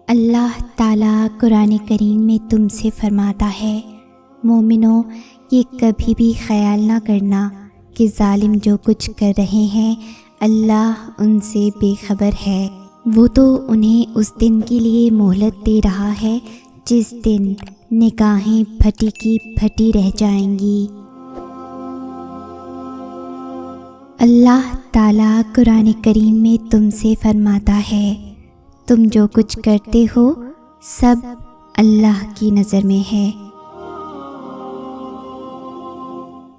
اللہ تعالیٰ قرآن کریم میں تم سے فرماتا ہے، مومنو یہ کبھی بھی خیال نہ کرنا کہ ظالم جو کچھ کر رہے ہیں اللہ ان سے بے خبر ہے۔ وہ تو انہیں اس دن کے لیے مہلت دے رہا ہے جس دن نگاہیں پھٹی کی پھٹی رہ جائیں گی۔ اللہ تعالیٰ قرآن کریم میں تم سے فرماتا ہے، تم جو کچھ کرتے ہو سب اللہ کی نظر میں ہے۔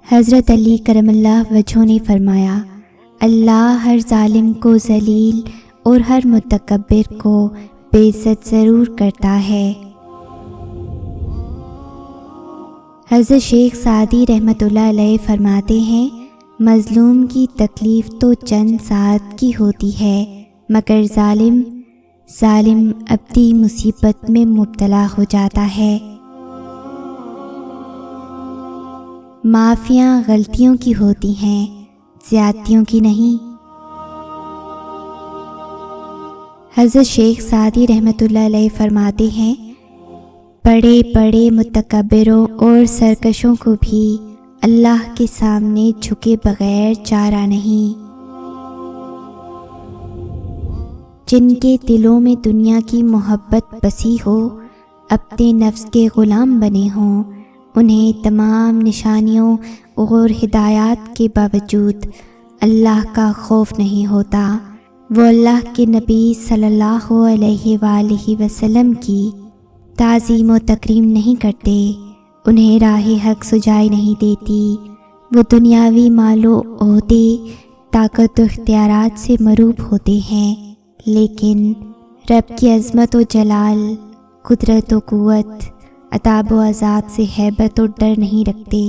حضرت علی کرم اللہ وجہہ نے فرمایا، اللہ ہر ظالم کو ذلیل اور ہر متکبر کو بے عزت ضرور کرتا ہے۔ حضرت شیخ سعدی رحمۃ اللہ علیہ فرماتے ہیں، مظلوم کی تکلیف تو چند ساعت کی ہوتی ہے، مگر ظالم ابدی مصیبت میں مبتلا ہو جاتا ہے۔ معافیاں غلطیوں کی ہوتی ہیں، زیادتیوں کی نہیں۔ حضرت شیخ سعدی رحمۃ اللہ علیہ فرماتے ہیں، بڑے بڑے متکبروں اور سرکشوں کو بھی اللہ کے سامنے جھکے بغیر چارہ نہیں۔ جن کے دلوں میں دنیا کی محبت بسی ہو، اپنے نفس کے غلام بنے ہوں، انہیں تمام نشانیوں اور ہدایات کے باوجود اللہ کا خوف نہیں ہوتا۔ وہ اللہ کے نبی صلی اللہ علیہ وآلہ وسلم کی تعظیم و تکریم نہیں کرتے، انہیں راہ حق سجائی نہیں دیتی۔ وہ دنیاوی مال و عہدے، طاقت و اختیارات سے مروب ہوتے ہیں، لیکن رب کی عظمت و جلال، قدرت و قوت، عذاب و عذاب سے ہیبت و ڈر نہیں رکھتے،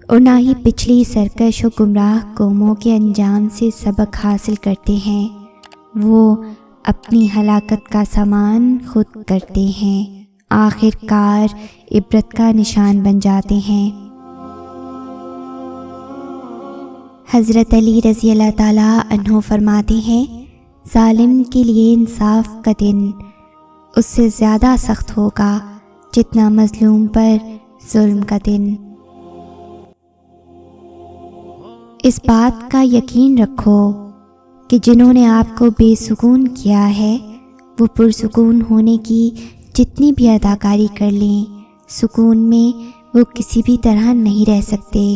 اور نہ ہی پچھلی سرکش و گمراہ قوموں کے انجام سے سبق حاصل کرتے ہیں۔ وہ اپنی ہلاکت کا سامان خود کرتے ہیں، آخر کار عبرت کا نشان بن جاتے ہیں۔ حضرت علی رضی اللہ تعالیٰ عنہ فرماتے ہیں، ظالم کے لیے انصاف کا دن اس سے زیادہ سخت ہوگا جتنا مظلوم پر ظلم کا دن۔ اس بات کا یقین رکھو کہ جنہوں نے آپ کو بے سکون کیا ہے وہ پرسکون ہونے کی جتنی بھی اداکاری کر لیں، سکون میں وہ کسی بھی طرح نہیں رہ سکتے۔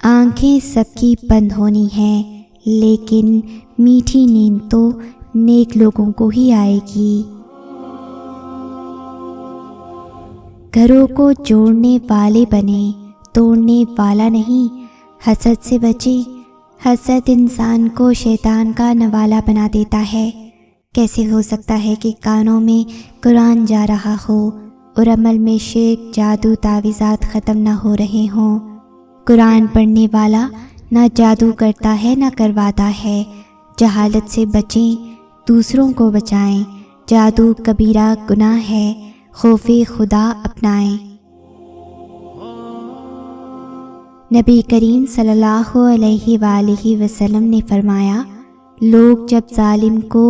آنکھیں سب کی بند ہونی ہیں، لیکن میٹھی نیند تو نیک لوگوں کو ہی آئے گی۔ گھروں کو جوڑنے والے بنیں، توڑنے والا نہیں۔ حسد سے بچیں، حسد انسان کو شیطان کا نوالا بنا دیتا ہے۔ کیسے ہو سکتا ہے کہ کانوں میں قرآن جا رہا ہو اور عمل میں شرک، جادو، تعویذات ختم نہ ہو رہے ہوں؟ قرآن پڑھنے والا نہ جادو کرتا ہے نہ کرواتا ہے۔ جہالت سے بچیں، دوسروں کو بچائیں۔ جادو کبیرہ گناہ ہے، خوف خدا اپنائیں۔ نبی کریم صلی اللہ علیہ وآلہ وسلم نے فرمایا، لوگ جب ظالم کو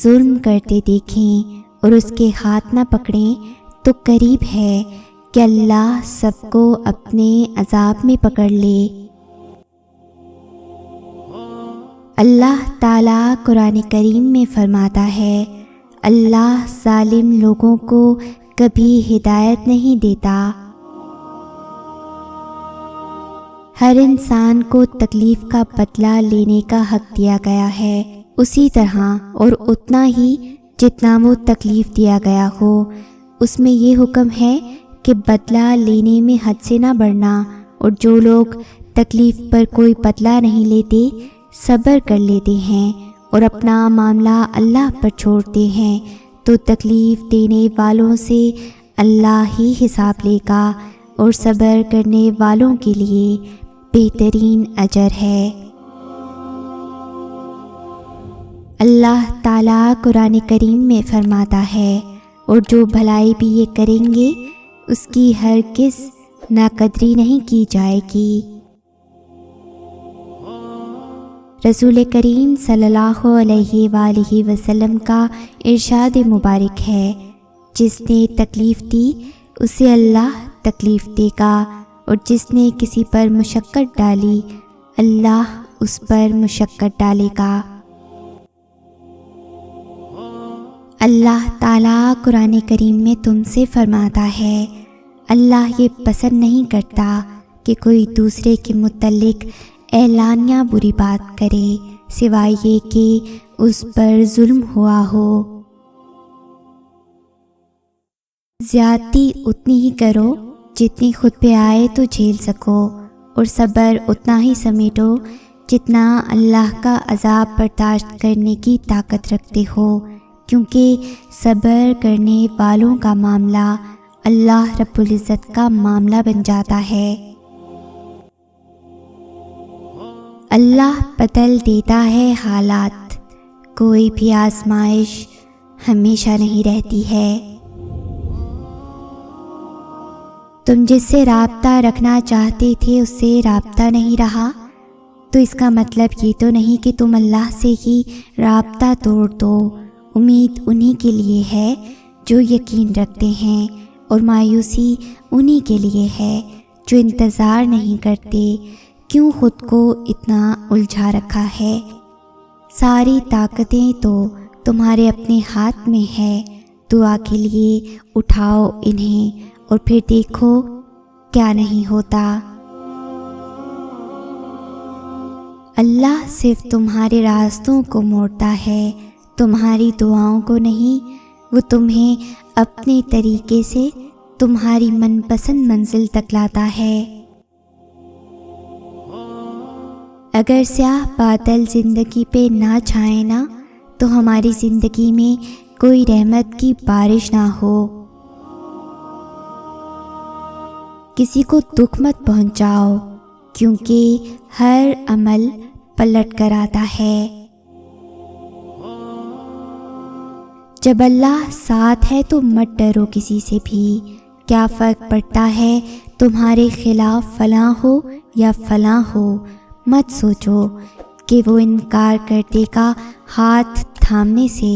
ظلم کرتے دیکھیں اور اس کے ہاتھ نہ پکڑیں تو قریب ہے کہ اللہ سب کو اپنے عذاب میں پکڑ لے۔ اللہ تعالیٰ قرآن کریم میں فرماتا ہے، اللہ ظالم لوگوں کو کبھی ہدایت نہیں دیتا۔ ہر انسان کو تکلیف کا بدلہ لینے کا حق دیا گیا ہے، اسی طرح اور اتنا ہی جتنا وہ تکلیف دیا گیا ہو۔ اس میں یہ حکم ہے کہ بدلہ لینے میں حد سے نہ بڑھنا، اور جو لوگ تکلیف پر کوئی بدلہ نہیں لیتے، صبر کر لیتے ہیں اور اپنا معاملہ اللہ پر چھوڑتے ہیں، تو تکلیف دینے والوں سے اللہ ہی حساب لے گا، اور صبر کرنے والوں کے لیے بہترین اجر ہے۔ اللہ تعالیٰ قرآن کریم میں فرماتا ہے، اور جو بھلائی بھی یہ کریں گے اس کی ہرگز ناقدری نہیں کی جائے گی۔ رسول کریم صلی اللہ علیہ وآلہ وسلم کا ارشاد مبارک ہے، جس نے تکلیف دی اسے اللہ تکلیف دے گا، اور جس نے کسی پر مشقت ڈالی اللہ اس پر مشقت ڈالے گا۔ اللہ تعالیٰ قرآن کریم میں تم سے فرماتا ہے، اللہ یہ پسند نہیں کرتا کہ کوئی دوسرے کے متعلق اعلانیہ بری بات کرے سوائے یہ کہ اس پر ظلم ہوا ہو۔ زیادتی اتنی ہی کرو جتنی خود پہ آئے تو جھیل سکو، اور صبر اتنا ہی سمیٹو جتنا اللہ کا عذاب برداشت کرنے کی طاقت رکھتے ہو، کیونکہ صبر کرنے والوں کا معاملہ اللہ رب العزت کا معاملہ بن جاتا ہے۔ اللہ بدل دیتا ہے حالات، کوئی بھی آزمائش ہمیشہ نہیں رہتی ہے۔ تم جس سے رابطہ رکھنا چاہتے تھے اس سے رابطہ نہیں رہا، تو اس کا مطلب یہ تو نہیں کہ تم اللہ سے ہی رابطہ توڑ دو۔ امید انہی کے لیے ہے جو یقین رکھتے ہیں، اور مایوسی انہی کے لیے ہے جو انتظار نہیں کرتے۔ کیوں خود کو اتنا الجھا رکھا ہے؟ ساری طاقتیں تو تمہارے اپنے ہاتھ میں ہے، دعا کے لیے اٹھاؤ انہیں اور پھر دیکھو کیا نہیں ہوتا۔ اللہ صرف تمہارے راستوں کو موڑتا ہے، تمہاری دعاؤں کو نہیں۔ وہ تمہیں اپنے طریقے سے تمہاری من پسند منزل تک لاتا ہے۔ اگر سیاہ بادل زندگی پہ نہ چھائیں نا، تو ہماری زندگی میں کوئی رحمت کی بارش نہ ہو۔ کسی کو دکھ مت پہنچاؤ، کیونکہ ہر عمل پلٹ کر آتا ہے۔ جب اللہ ساتھ ہے تو مت ڈرو کسی سے بھی۔ کیا فرق پڑتا ہے تمہارے خلاف فلاں ہو یا فلاں ہو؟ مت سوچو کہ وہ انکار کر دے گا ہاتھ تھامنے سے،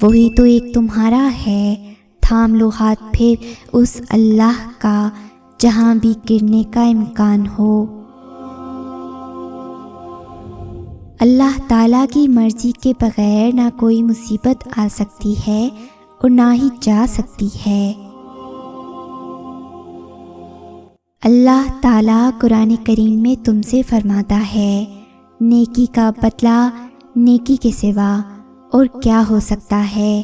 وہی تو ایک تمہارا ہے۔ تھام لو ہاتھ پھر اس اللہ کا جہاں بھی گرنے کا امکان ہو۔ اللہ تعالیٰ کی مرضی کے بغیر نہ کوئی مصیبت آ سکتی ہے اور نہ ہی جا سکتی ہے۔ اللہ تعالیٰ قرآن کریم میں تم سے فرماتا ہے، نیکی کا بدلہ نیکی کے سوا اور کیا ہو سکتا ہے؟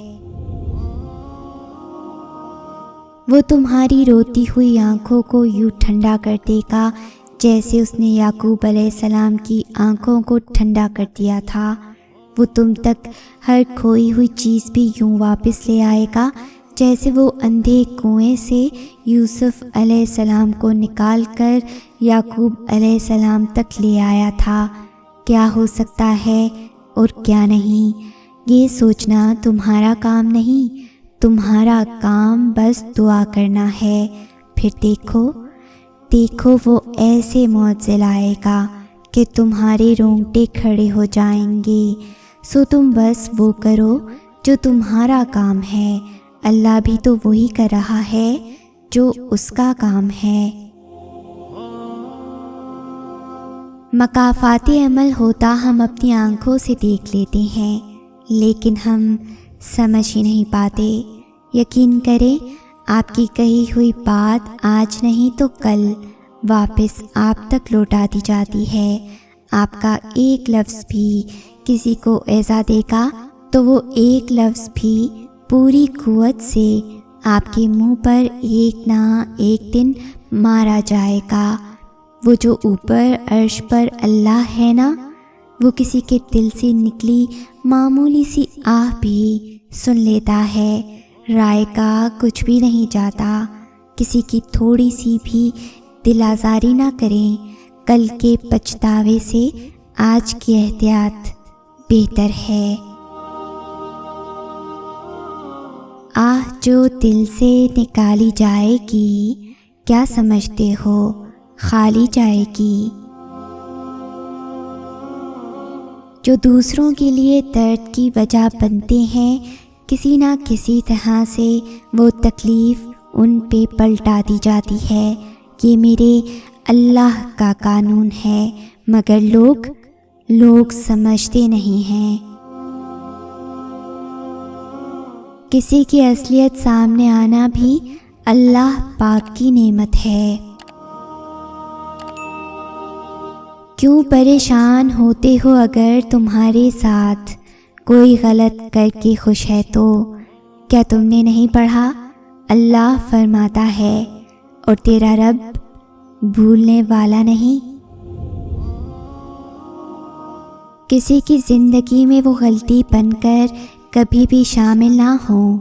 وہ تمہاری روتی ہوئی آنکھوں کو یوں ٹھنڈا کر دے گا جیسے اس نے یعقوب علیہ السلام کی آنکھوں کو ٹھنڈا کر دیا تھا۔ وہ تم تک ہر کھوئی ہوئی چیز بھی یوں واپس لے آئے گا جیسے وہ اندھے کنویں سے یوسف علیہ السلام کو نکال کر یعقوب علیہ السلام تک لے آیا تھا۔ کیا ہو سکتا ہے اور کیا نہیں، یہ سوچنا تمہارا کام نہیں، تمہارا کام بس دعا کرنا ہے۔ پھر دیکھو وہ ایسے معجزے لائے گا کہ تمہارے رونگٹے کھڑے ہو جائیں گے۔ سو تم بس وہ کرو جو تمہارا کام ہے، اللہ بھی تو وہی کر رہا ہے جو اس کا کام ہے۔ مکافات عمل ہوتا ہم اپنی آنکھوں سے دیکھ لیتے ہیں، لیکن ہم سمجھ ہی نہیں پاتے۔ یقین کریں آپ کی کہی ہوئی بات آج نہیں تو کل واپس آپ تک لوٹا دی جاتی ہے۔ آپ کا ایک لفظ بھی کسی کو ایذا دے گا تو وہ ایک لفظ بھی پوری قوت سے آپ کے منہ پر ایک نہ ایک دن مارا جائے گا۔ وہ جو اوپر عرش پر اللہ ہے نا، وہ کسی کے دل سے نکلی معمولی سی آہ بھی سن لیتا ہے۔ رائے کا کچھ بھی نہیں جاتا۔ کسی کی تھوڑی سی بھی دل آزاری نہ کریں، کل کے پچھتاوے سے آج کی احتیاط بہتر ہے۔ آہ جو دل سے نکالی جائے گی، کیا سمجھتے ہو خالی جائے گی؟ جو دوسروں کے لیے درد کی وجہ بنتے ہیں، کسی نہ کسی طرح سے وہ تکلیف ان پہ پلٹا دی جاتی ہے۔ یہ میرے اللہ کا قانون ہے، مگر لوگ سمجھتے نہیں ہیں۔ کسی کی اصلیت سامنے آنا بھی اللہ پاک کی نعمت ہے۔ کیوں پریشان ہوتے ہو اگر تمہارے ساتھ کوئی غلط کر کے خوش ہے تو؟ کیا تم نے نہیں پڑھا؟ اللہ فرماتا ہے اور تیرا رب بھولنے والا نہیں۔ کسی کی زندگی میں وہ غلطی بن کر کبھی بھی شامل نہ ہو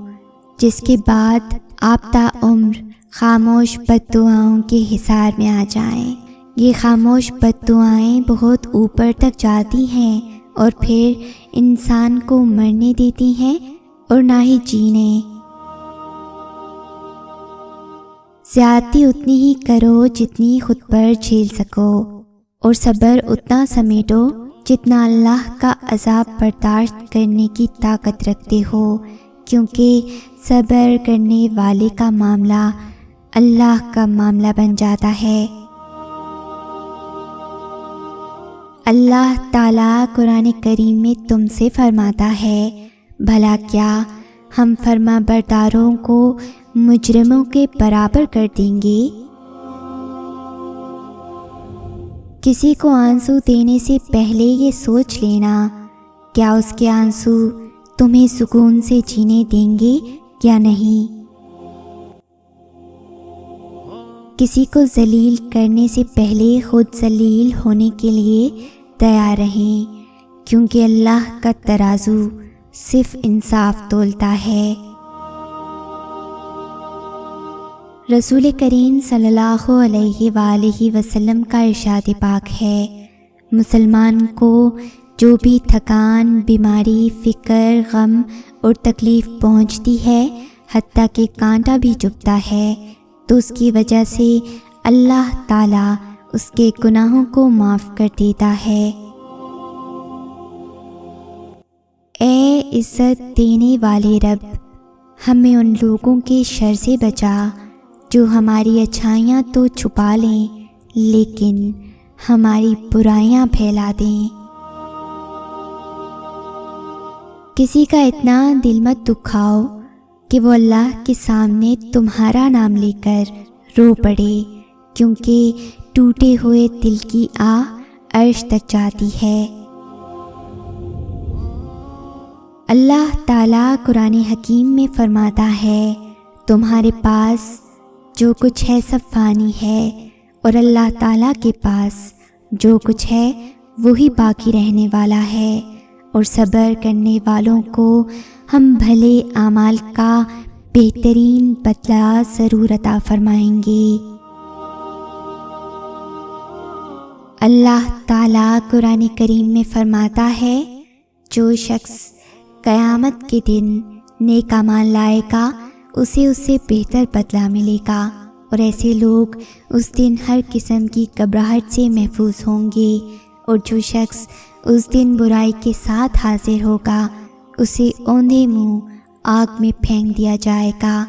جس کے بعد آپ تا عمر خاموش بد دعاؤں کے حصار میں آ جائیں۔ یہ خاموش بد دعائیں بہت اوپر تک جاتی ہیں اور پھر انسان کو مرنے دیتی ہیں اور نہ ہی جینے۔ زیادتی اتنی ہی کرو جتنی خود پر جھیل سکو، اور صبر اتنا سمیٹو جتنا اللہ کا عذاب برداشت کرنے کی طاقت رکھتے ہو، کیونکہ صبر کرنے والے کا معاملہ اللہ کا معاملہ بن جاتا ہے۔ اللہ تعالیٰ قرآن کریم میں تم سے فرماتا ہے، بھلا کیا ہم فرما برداروں کو مجرموں کے برابر کر دیں گے؟ کسی کو آنسو دینے سے پہلے یہ سوچ لینا، کیا اس کے آنسو تمہیں سکون سے جینے دیں گے یا نہیں۔ کسی کو ذلیل کرنے سے پہلے خود ذلیل ہونے کے لیے تیار رہیں، کیونکہ اللہ کا ترازو صرف انصاف تولتا ہے۔ رسول کریم صلی اللہ علیہ وآلہ وسلم کا ارشاد پاک ہے، مسلمان کو جو بھی تھکان، بیماری، فکر، غم اور تکلیف پہنچتی ہے، حتیٰ کہ کانٹا بھی چبھتا ہے، تو اس کی وجہ سے اللہ تعالیٰ اس کے گناہوں کو معاف کر دیتا ہے۔ اے عزت دینے والے رب، ہمیں ان لوگوں کے شر سے بچا جو ہماری اچھائیاں تو چھپا لیں لیکن ہماری برائیاں پھیلا دیں۔ کسی کا اتنا دل مت دکھاؤ کہ وہ اللہ کے سامنے تمہارا نام لے کر رو پڑے، کیونکہ ٹوٹے ہوئے دل کی آہ عرش تک جاتی ہے۔ اللہ تعالیٰ قرآن حکیم میں فرماتا ہے، تمہارے پاس جو کچھ ہے سب فانی ہے، اور اللہ تعالیٰ کے پاس جو کچھ ہے وہی باقی رہنے والا ہے، اور صبر کرنے والوں کو ہم بھلے اعمال کا بہترین بدلہ ضرور عطا فرمائیں گے۔ اللہ تعالیٰ قرآن کریم میں فرماتا ہے، جو شخص قیامت کے دن نیک اعمال لائے گا اسے اس سے بہتر بدلہ ملے گا، اور ایسے لوگ اس دن ہر قسم کی گھبراہٹ سے محفوظ ہوں گے، اور جو شخص اس دن برائی کے ساتھ حاضر ہوگا اسے اوندھے منہ آگ میں پھینک دیا جائے گا،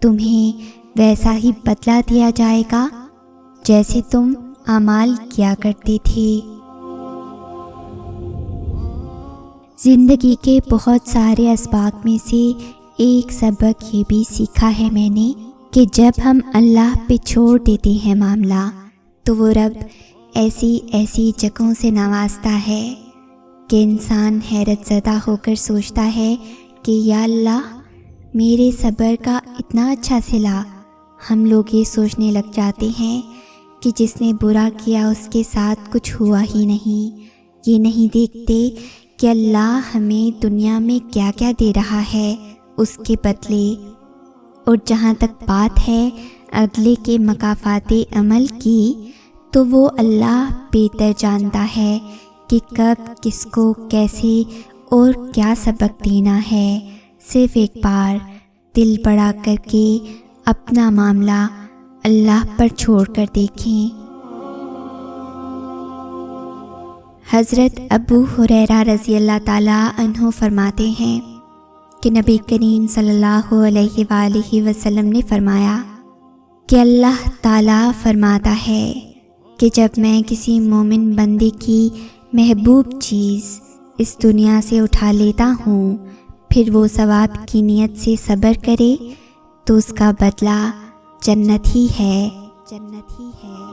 تمہیں ویسا ہی بدلہ دیا جائے گا جیسے تم اعمال کیا کرتے تھے۔ زندگی کے بہت سارے اسباق میں سے ایک سبق یہ بھی سیکھا ہے میں نے کہ جب ہم اللہ پہ چھوڑ دیتے ہیں معاملہ تو وہ رب ایسی جگہوں سے نوازتا ہے کہ انسان حیرت زدہ ہو کر سوچتا ہے کہ یا اللہ، میرے صبر کا اتنا اچھا صلہ۔ ہم لوگ یہ سوچنے لگ جاتے ہیں کہ جس نے برا کیا اس کے ساتھ کچھ ہوا ہی نہیں۔ یہ نہیں دیکھتے کہ اللہ ہمیں دنیا میں کیا کیا دے رہا ہے اس کے بدلے، اور جہاں تک بات ہے اگلے کے مکافات عمل کی تو وہ اللہ بہتر جانتا ہے کہ کب کس کو کیسے اور کیا سبق دینا ہے۔ صرف ایک بار دل بڑا کر کے اپنا معاملہ اللہ پر چھوڑ کر دیکھیں۔ حضرت ابو ہریرہ رضی اللہ تعالیٰ عنہ فرماتے ہیں کہ نبی کریم صلی اللہ علیہ وآلہ وسلم نے فرمایا کہ اللہ تعالیٰ فرماتا ہے کہ جب میں کسی مومن بندے کی محبوب چیز اس دنیا سے اٹھا لیتا ہوں پھر وہ ثواب کی نیت سے صبر کرے تو اس کا بدلہ جنت ہی ہے، جنت ہی ہے۔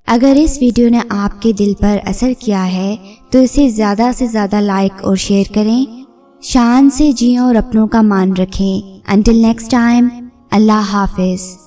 اگر اس ویڈیو نے آپ کے دل پر اثر کیا ہے تو اسے زیادہ سے زیادہ لائک اور شیئر کریں۔ شان سے جئیں اور اپنوں کا مان رکھیں۔ انٹل نیکسٹ ٹائم، اللہ حافظ۔